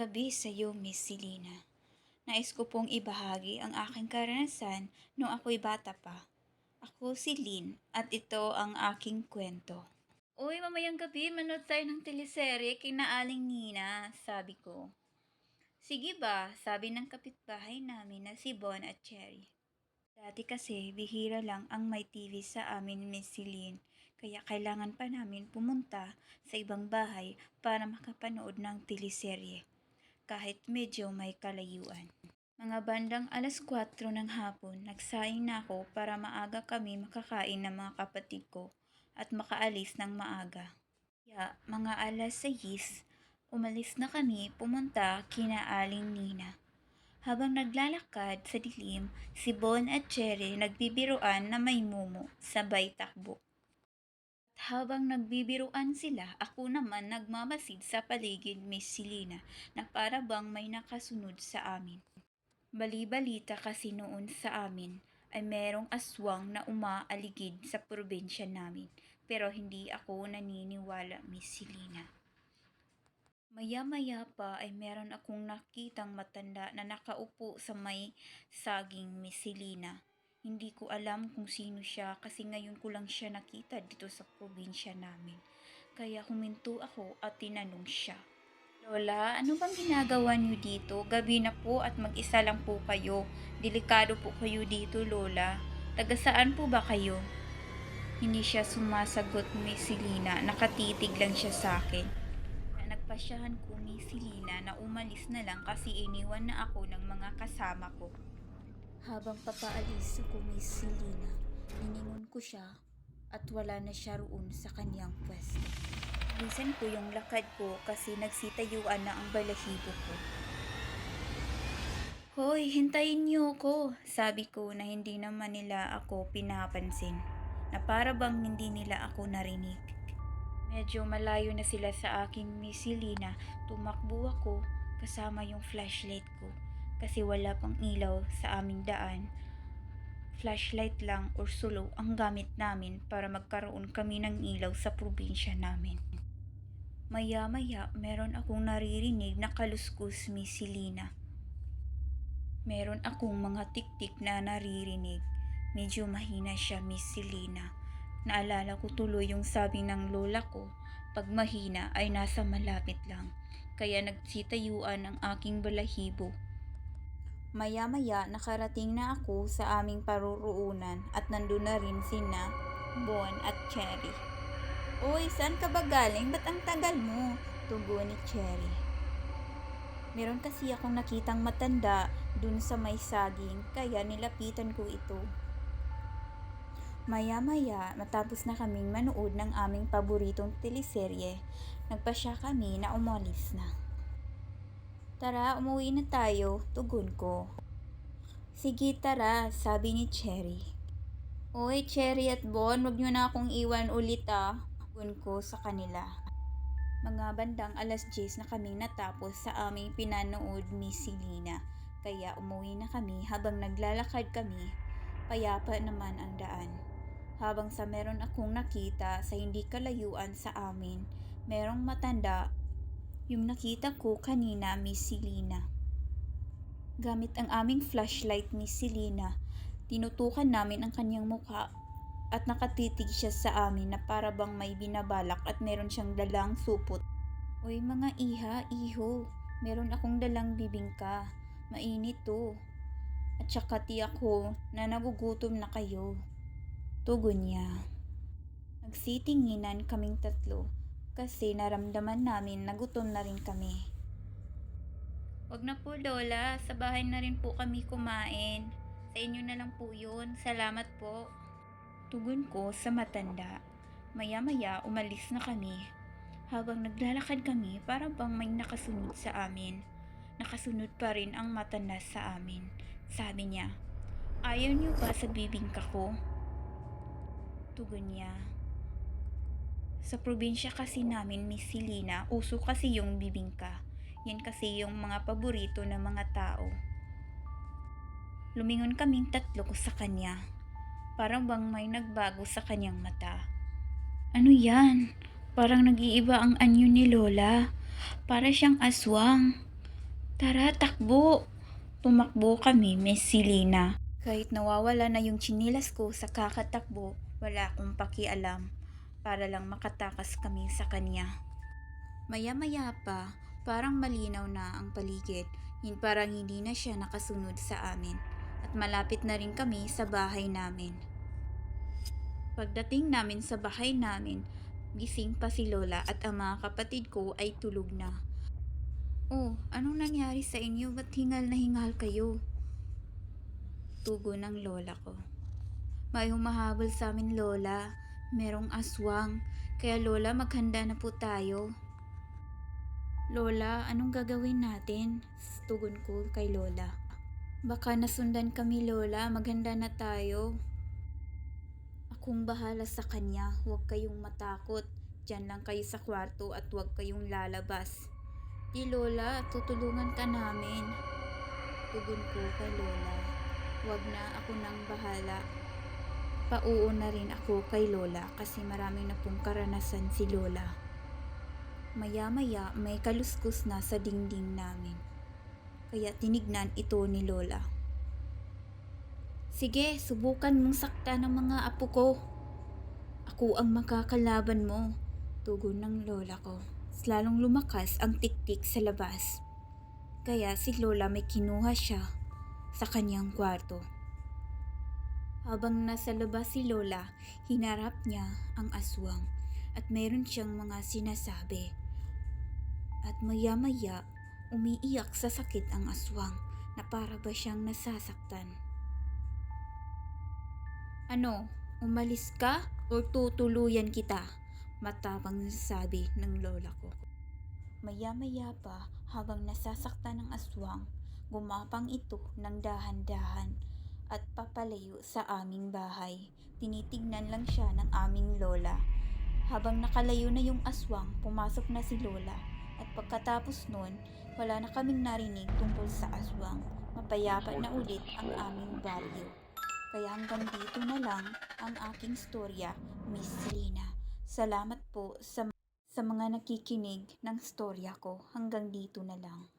gabi sa iyo, Miss Selena. Nais ko pong ibahagi ang aking karanasan noong ako'y bata pa. Ako si Lynn at ito ang aking kwento. Uy, mamayang gabi, manood tayo ng teleserye kina Aling Nina, sabi ko. Sige ba, sabi ng kapitbahay namin na si Bon at Cherry. Dati kasi bihira lang ang may TV sa amin, Miss Celine, kaya kailangan pa namin pumunta sa ibang bahay para makapanood ng teleserye kahit medyo may kalayuan. Mga bandang 4:00 ng hapon, nagsaing na ako para maaga kami makakain ng mga kapatid ko at makaalis ng maaga. Kaya mga 6:00, umalis na kami pumunta kina Aling Nina. Habang naglalakad sa dilim, si Bon at Cherry nagbibiruan na may mumu, sabay takbo. Habang nagbibiruan sila, ako naman nagmamasid sa paligid, Miss Selena, na para bang may nakasunod sa amin. Bali-balita kasi noon sa amin ay merong aswang na umaaligid sa probinsya namin. Pero hindi ako naniniwala, Miss Selena. Maya-maya pa ay meron akong nakitang matanda na nakaupo sa may saging, Miss Selena. Hindi ko alam kung sino siya kasi ngayon ko lang siya nakita dito sa probinsya namin. Kaya huminto ako at tinanong siya. Lola, ano bang ginagawa niyo dito? Gabi na po at mag-isa lang po kayo. Delikado po kayo dito, Lola. Taga saan po ba kayo? Hindi siya sumasagot, Miss Selena. Nakatitig lang siya sa akin. Nagpasyahan ko, Miss Selena, na umalis na lang kasi iniwan na ako ng mga kasama ko. Habang papaalis ako, Miss Selena, iningon ko siya at wala na siya roon sa kanyang pwesto. Bilisan ko yung lakad ko kasi nagsitayuan na ang balahibo ko. Hoy, hintayin niyo ako, sabi ko na hindi naman nila ako pinapansin, na para bang hindi nila ako narinig. Medyo malayo na sila sa akin, Miss Selena, tumakbo ako kasama yung flashlight ko kasi wala pang ilaw sa aming daan. Flashlight lang or sulo ang gamit namin para magkaroon kami ng ilaw sa probinsya namin. Maya-maya, meron akong naririnig na kaluskus, Miss Selena. Meron akong mga tiktik na naririnig. Medyo mahina siya, Miss Selena. Naalala ko tuloy yung sabi ng lola ko, pag mahina ay nasa malapit lang. Kaya nagsitayuan ang aking balahibo. Maya-maya nakarating na ako sa aming paruroonan at nandun na rin sina Bon at Cherry. Uy, saan ka ba galing? Ba't ang tagal mo? Tugon ni Cherry. Meron kasi akong nakitang matanda dun sa may saging, kaya nilapitan ko ito. Maya-maya, matapos na kaming manood ng aming paboritong teleserye, nagpasya kami na umalis na. Tara, umuwi na tayo, tugon ko. Sige, tara, sabi ni Cherry. Oy, Cherry at Bon, wag niyo na akong iwan ulit tugon ko sa kanila. Mga bandang 10:00 na kaming natapos sa aming pinanood, Miss Selena, kaya umuwi na kami. Habang naglalakad kami, payapa naman ang daan. Habang sa meron akong nakita sa hindi kalayuan sa amin, merong matanda, yung nakita ko kanina, Miss Selena. Gamit ang aming flashlight, Miss Selena, tinutukan namin ang kanyang mukha at nakatitig siya sa amin na para bang may binabalak at meron siyang dalang supot. Uy mga iha, iho, meron akong dalang bibingka. Mainit to. At saka tiyak ko na nagugutom na kayo. Tugon niya. Nagsitinginan kaming tatlo kasi naramdaman namin na gutom na rin kami. Wag na po, Lola, sa bahay na rin po kami kumain. Sa inyo na lang po yun, salamat po. Tugon ko sa matanda. Maya-maya umalis na kami. Habang naglalakad kami, para bang may nakasunod sa amin. Nakasunod pa rin ang matanda sa amin. Sabi niya, ayaw niyo ba sa bibingka ko? Tugon niya. Sa probinsya kasi namin, Miss Selena, uso kasi yung bibingka. Yan kasi yung mga paborito ng mga tao. Lumingon kaming tatlo ko sa kanya. Parang bang may nagbago sa kanyang mata. Ano yan? Parang nag-iiba ang anyo ni Lola. Para siyang aswang. Tara, takbo! Tumakbo kami, Miss Selena. Kahit nawawala na yung tsinilas ko sa kakatakbo, wala akong pakialam para lang makatakas kami sa kanya. Maya-maya pa, parang malinaw na ang paligid, parang hindi na siya nakasunod sa amin, at malapit na rin kami sa bahay namin. Pagdating namin sa bahay namin, gising pa si Lola at ang mga kapatid ko ay tulog na. Oh, anong nangyari sa inyo? Ba't hingal na hingal kayo? Tugon ng lola ko. May humahabol sa amin, Lola. Merong aswang. Kaya Lola, maghanda na po tayo. Lola, anong gagawin natin? Tugon ko kay Lola. Baka nasundan kami, Lola. Maghanda na tayo. Akong bahala sa kanya. Huwag kayong matakot. Diyan lang kayo sa kwarto at huwag kayong lalabas. Di Lola, tutulungan ka namin. Tugon ko kay Lola. Huwag na, ako nang bahala. Pauo na rin ako kay Lola kasi marami na pong karanasan si Lola. Maya-maya may kaluskos na sa dingding namin. Kaya tinignan ito ni Lola. Sige, subukan mong saktan ng mga apo ko. Ako ang makakalaban mo, tugon ng Lola ko. Lalong lumakas ang tiktik sa labas. Kaya si Lola may kinuha siya sa kanyang kwarto. Habang nasa labas si Lola, hinarap niya ang aswang at mayroon siyang mga sinasabi. At maya-maya, umiiyak sa sakit ang aswang na para ba siyang nasasaktan. Ano, umalis ka o tutuluyan kita? Matapang sabi ng lola ko. Maya-maya pa, habang nasasaktan ng aswang, gumapang ito ng dahan-dahan at papalayo sa aming bahay. Tinitignan lang siya ng aming lola. Habang nakalayo na yung aswang, pumasok na si Lola. At pagkatapos nun, wala na kaming narinig tungkol sa aswang. Mapayapa na ulit ang aming baryo. Kaya hanggang dito na lang ang aking storya, Miss Selena. Salamat po sa mga nakikinig ng storya ko. Hanggang dito na lang.